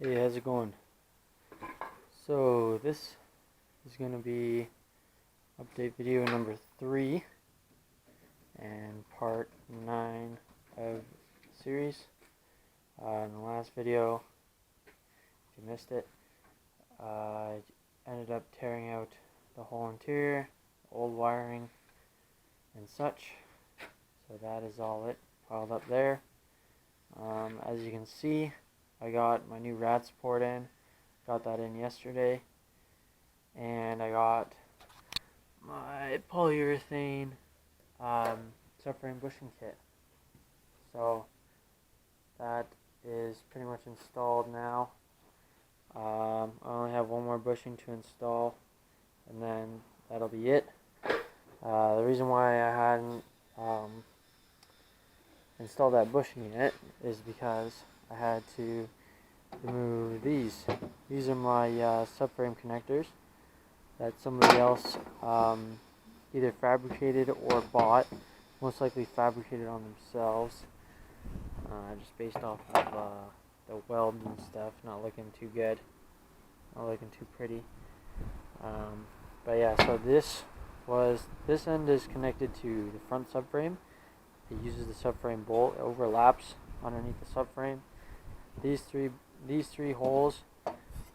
Hey, how's it going? So this is going to be update video number 3 and part 9 of the series. In the last video, if you missed it, I ended up tearing out the whole interior, old wiring and such. So that is all it piled up there. As you can see, I got my new rad support in. Got that in yesterday. And I got my polyurethane subframe bushing kit. So that is pretty much installed now. I only have one more bushing to install, and then that'll be it. The reason why I hadn't installed that bushing yet is because I had to remove these. These are my subframe connectors that somebody else either fabricated or bought, most likely fabricated on themselves, just based off of the weld and stuff, not looking too good, not looking too pretty. But yeah, so this end is connected to the front subframe. It uses the subframe bolt, it overlaps underneath the subframe. These three holes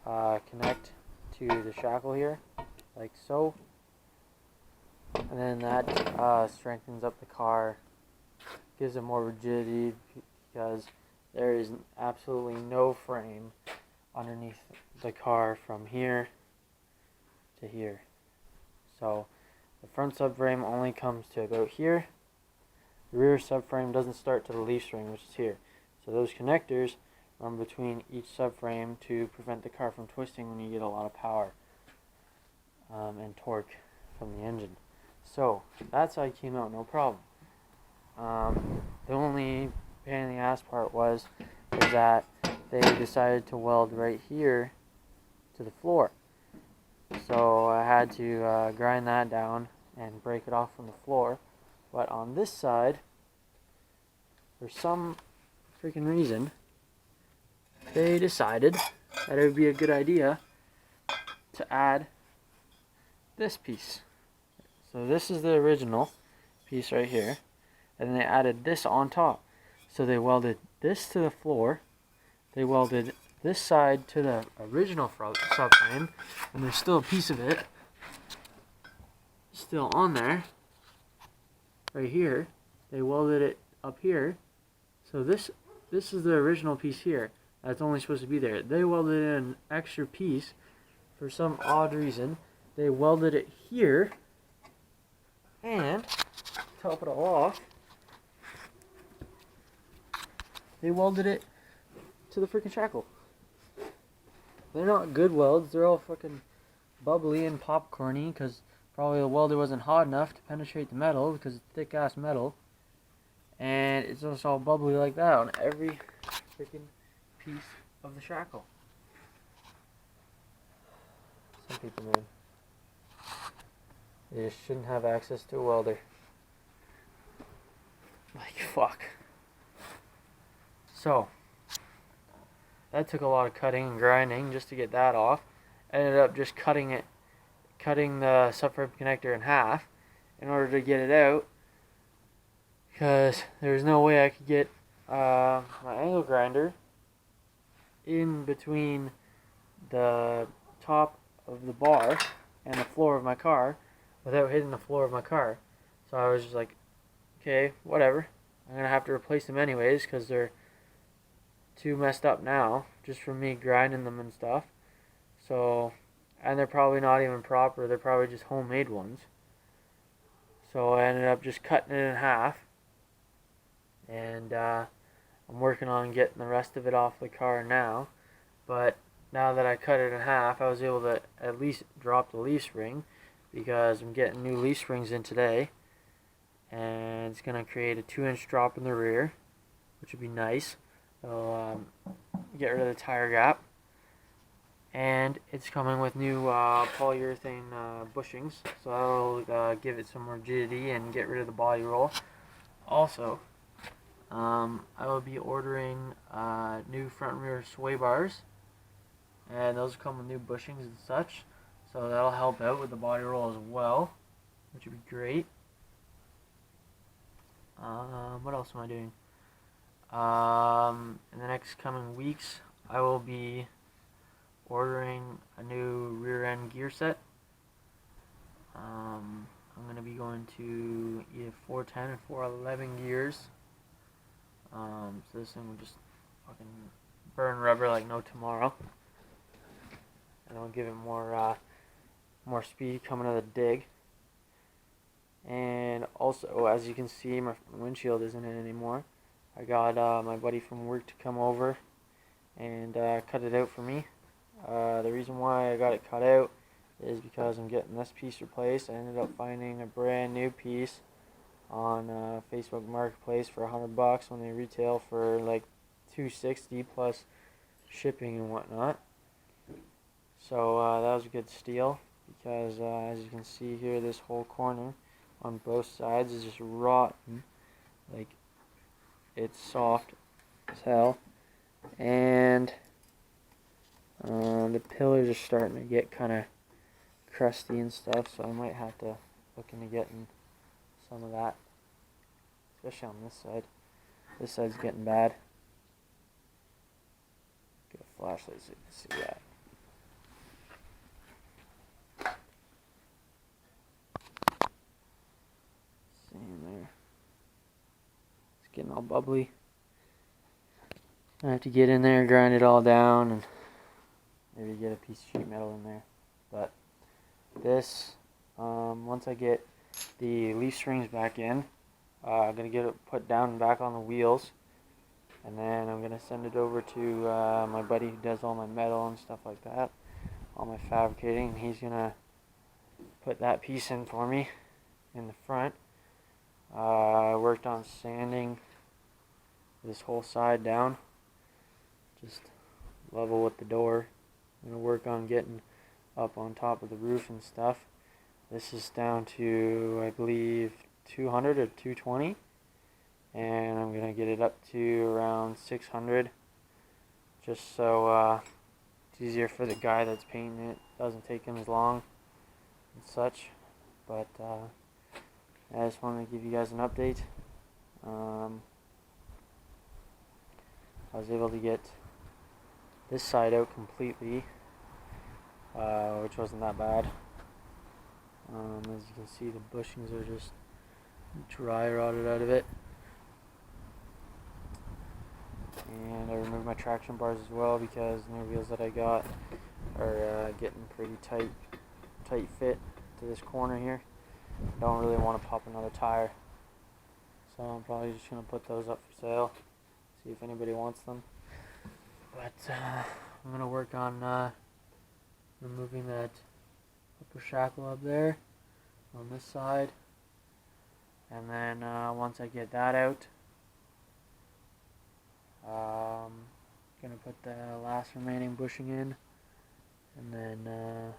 connect to the shackle here, like so, and then that strengthens up the car, gives it more rigidity, because there is absolutely no frame underneath the car from here to here. So the front subframe only comes to about here. The rear subframe doesn't start to the leaf spring, which is here. So those connectors run between each subframe to prevent the car from twisting when you get a lot of power and torque from the engine. So that side came out no problem. The only pain in the ass part was that they decided to weld right here to the floor. So I had to grind that down and break it off from the floor. But on this side, for some freaking reason, they decided that it would be a good idea to add this piece. So this is the original piece right here, and then they added this on top. So they welded this to the floor, they welded this side to the original subframe, and there's still a piece of it still on there, right here. They welded it up here. So this is the original piece here. That's only supposed to be there. They welded in an extra piece for some odd reason. They welded it here, and to top it all off, they welded it to the freaking shackle. They're not good welds. They're all fucking bubbly and popcorny because probably the welder wasn't hot enough to penetrate the metal because it's thick ass metal. And it's just all bubbly like that on every freaking piece of the shackle. Some people, man, they just shouldn't have access to a welder. Like, fuck. So that took a lot of cutting and grinding just to get that off. Ended up just cutting the subframe connector in half in order to get it out, because there was no way I could get my angle grinder in between the top of the bar and the floor of my car without hitting the floor of my car. So I was just like, okay, whatever. I'm going to have to replace them anyways because they're too messed up now just from me grinding them and stuff. So, and they're probably not even proper. They're probably just homemade ones. So I ended up just cutting it in half. And I'm working on getting the rest of it off the car now. But now that I cut it in half, I was able to at least drop the leaf spring, because I'm getting new leaf springs in today. And it's going to create a 2-inch drop in the rear, which would be nice. It'll get rid of the tire gap. And it's coming with new polyurethane bushings, so that'll give it some rigidity and get rid of the body roll. Also, I will be ordering new front and rear sway bars and those come with new bushings and such, so that'll help out with the body roll as well, which would be great. What else am I doing? In the next coming weeks, I will be ordering a new rear end gear set. I'm going to be going to either 410 or 411 gears. So this thing will just fucking burn rubber like no tomorrow. And it'll give it more speed coming out of the dig. And also, as you can see, my windshield isn't in anymore. I got my buddy from work to come over and cut it out for me. The reason why I got it cut out is because I'm getting this piece replaced. I ended up finding a brand new piece on Facebook Marketplace for $100 when they retail for like $260 plus shipping and whatnot. So that was a good steal because as you can see here, this whole corner on both sides is just rotten. Like, it's soft as hell, and the pillars are starting to get kind of crusty and stuff, so I might have to look into getting some of that, especially on this side. This side's getting bad. Get a flashlight so you can see that. See in there. It's getting all bubbly. I have to get in there, grind it all down, and maybe get a piece of sheet metal in there. But this, once I get the leaf springs back in, I'm going to get it put down and back on the wheels. And then I'm going to send it over to my buddy who does all my metal and stuff like that. All my fabricating. And he's going to put that piece in for me in the front. I worked on sanding this whole side down. Just level with the door. I'm going to work on getting up on top of the roof and stuff. This is down to, I believe, 200 or 220. And I'm going to get it up to around 600. Just so it's easier for the guy that's painting it. Doesn't take him as long and such. But I just wanted to give you guys an update. I was able to get this side out completely, which wasn't that bad. As you can see, the bushings are just dry rotted out of it. And I removed my traction bars as well because the new wheels that I got are getting pretty tight fit to this corner here. Don't really want to pop another tire, so I'm probably just going to put those up for sale, see if anybody wants them. But I'm going to work on removing that upper shackle up there on this side, and then once I get that out, I'm going to put the last remaining bushing in, and then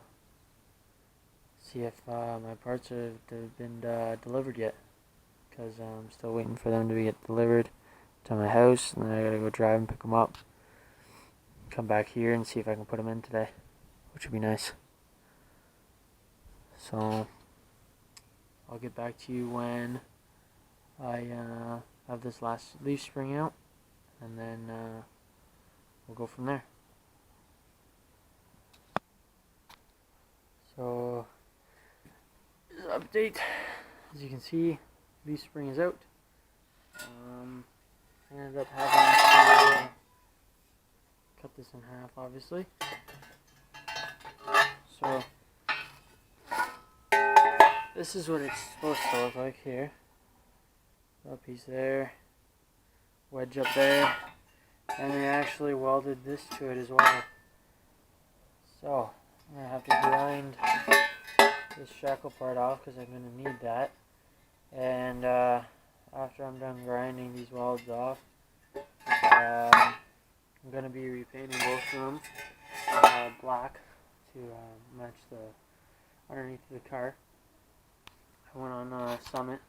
see if my parts have been delivered yet, because I'm still waiting for them to get delivered to my house, and then I gotta go drive and pick them up, come back here and see if I can put them in today, which would be nice. So I'll get back to you when I have this last leaf spring out, and then we'll go from there. So update, as you can see, leaf spring is out. I ended up having to cut this in half, obviously. So this is what it's supposed to look like here. A piece there, wedge up there, and they actually welded this to it as well. So I'm gonna have to grind this shackle part off because I'm going to need that, and after I'm done grinding these welds off, I'm going to be repainting both of them black to match the underneath of the car. I went on Summit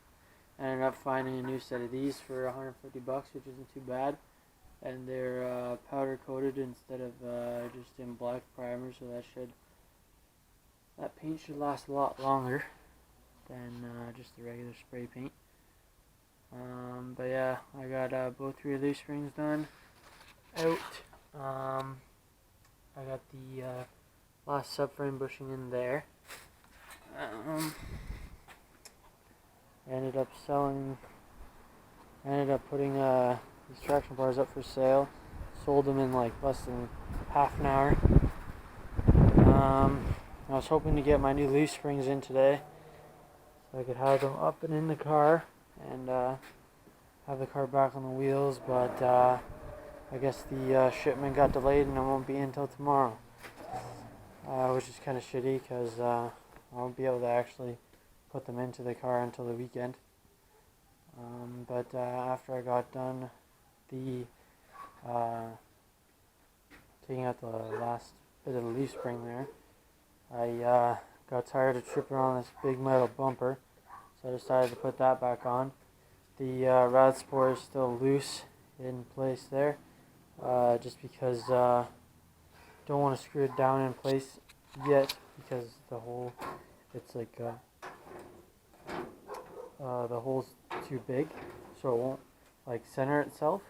and ended up finding a new set of these for $150, which isn't too bad, and they're powder clear coated instead of just in black primer, so that paint should last a lot longer than just the regular spray paint. But yeah, I got both rear leaf springs done out. I got the last subframe bushing in there. I ended up putting these traction bars up for sale. Sold them in like less than half an hour. I was hoping to get my new leaf springs in today, so I could have them up and in the car and have the car back on the wheels, but I guess the shipment got delayed and it won't be until tomorrow, which is kind of shitty because I won't be able to actually put them into the car until the weekend. But after I got done taking out the last bit of the leaf spring there, I got tired of tripping on this big metal bumper, so I decided to put that back on. The rad spore is still loose in place there, just because don't want to screw it down in place yet, because it's like the hole's too big, so it won't like center itself.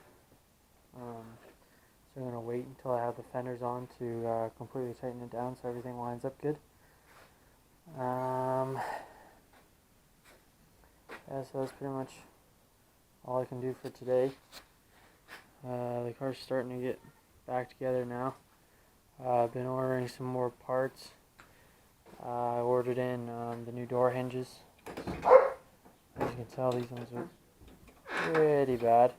So I'm going to wait until I have the fenders on to completely tighten it down so everything lines up good. Yeah, so that's pretty much all I can do for today. The car's starting to get back together now. I've been ordering some more parts. I ordered in the new door hinges. As you can tell, these ones are pretty bad.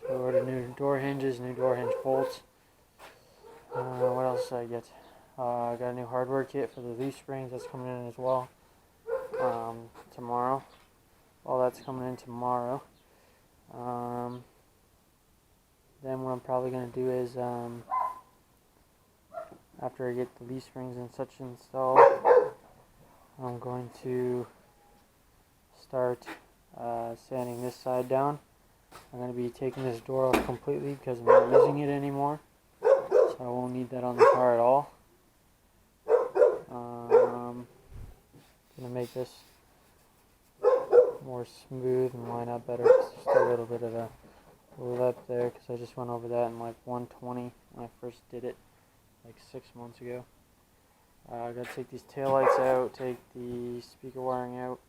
So I ordered new door hinges, new door hinge bolts. What else did I get? I got a new hardware kit for the leaf springs. That's coming in as well tomorrow. All that's coming in tomorrow. Then what I'm probably going to do is, after I get the leaf springs and such installed, I'm going to start sanding this side down. I'm going to be taking this door off completely because I'm not using it anymore, so I won't need that on the car at all. I'm going to make this more smooth and line up better. There's just a little bit of a lip there because I just went over that in like 120 when I first did it like 6 months ago. I got to take these taillights out, take the speaker wiring out,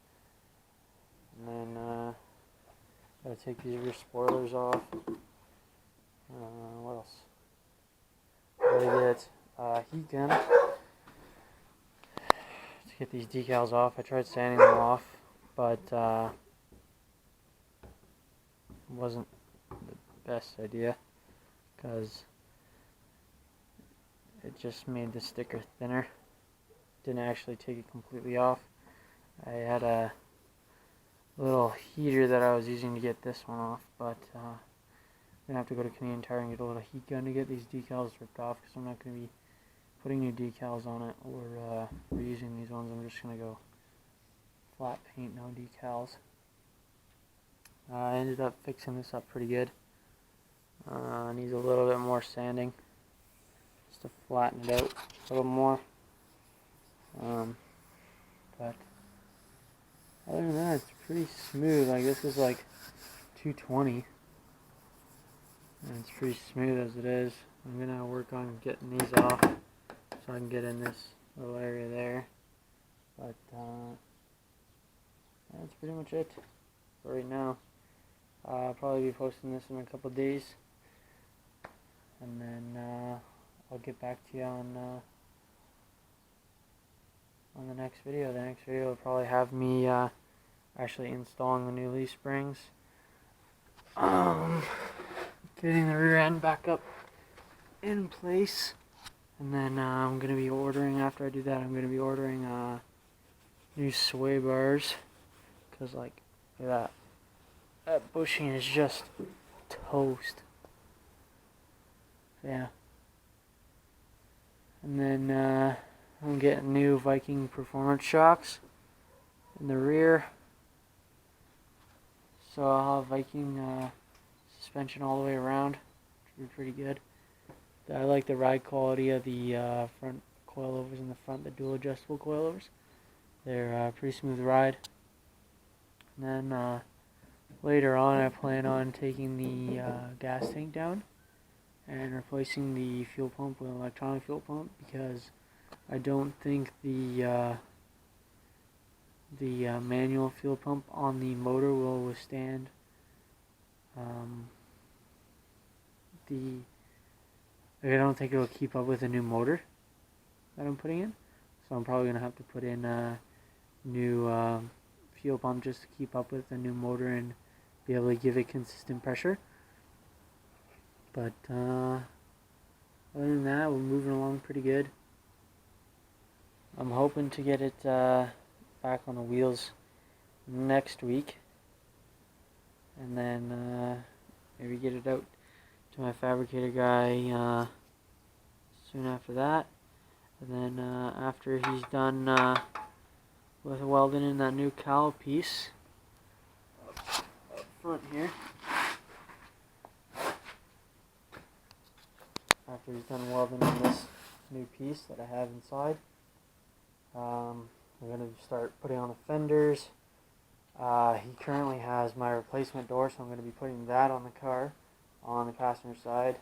and then got to take these rear spoilers off. What else? Got to get a heat gun to get these decals off. I tried sanding them off, but wasn't the best idea because it just made the sticker thinner. Didn't actually take it completely off. I had a little heater that I was using to get this one off, but I'm gonna have to go to Canadian Tire and get a little heat gun to get these decals ripped off because I'm not gonna be putting new decals on it or reusing these ones. I'm just gonna go flat paint, no decals. I ended up fixing this up pretty good. Needs a little bit more sanding just to flatten it out a little more. But other than that, it's pretty smooth. Like this is like 220, and it's pretty smooth as it is. I'm gonna work on getting these off so I can get in this little area there. But that's pretty much it for right now. I'll probably be posting this in a couple days, and then I'll get back to you on the next video. The next video will probably have me actually installing the new leaf springs, getting the rear end back up in place, and then I'm going to be ordering, after I do that, I'm going to be ordering new sway bars, because like, look at that bushing is just toast. Yeah. And then I'm getting new Viking performance shocks in the rear, so I'll have Viking suspension all the way around. Should be pretty good. I like the ride quality of the front coilovers in the front, the dual adjustable coilovers. They're pretty smooth ride. And then later on, I plan on taking the gas tank down and replacing the fuel pump with an electronic fuel pump, because I don't think the manual fuel pump on the motor will withstand I don't think it'll keep up with the new motor that I'm putting in. So I'm probably gonna have to put in a new fuel pump just to keep up with the new motor and be able to give it consistent pressure. But other than that, we're moving along pretty good. I'm hoping to get it back on the wheels next week, and then maybe get it out to my fabricator guy soon after that. And then after he's done with welding in that new cowl piece up front here, after he's done welding in this new piece that I have inside, we're going to start putting on the fenders. He currently has my replacement door, so I'm going to be putting that on the car, on the passenger side.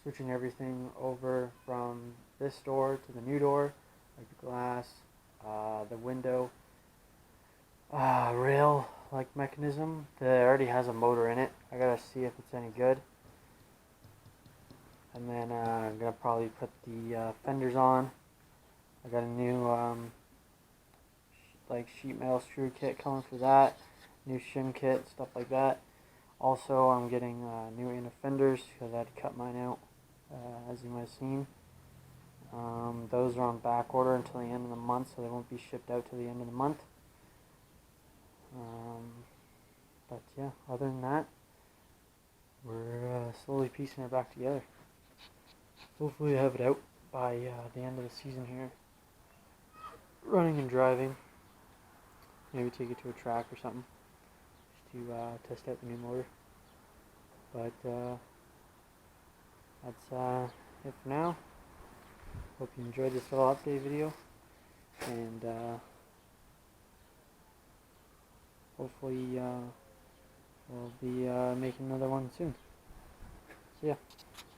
Switching everything over from this door to the new door, like the glass, the window, rail like mechanism that already has a motor in it. I gotta see if it's any good. And then I'm gonna probably put the fenders on. I got a new like sheet metal screw kit coming for that, new shim kit, stuff like that. Also, I'm getting new inner fenders because I had to cut mine out, as you might have seen. Those are on back order until the end of the month, so they won't be shipped out till the end of the month. But yeah, other than that, we're slowly piecing it back together. Hopefully I have it out by the end of the season here. Running and driving. Maybe take it to a track or something, just to test out the new motor. But that's it for now. Hope you enjoyed this little update video, and hopefully we'll be making another one soon. See ya.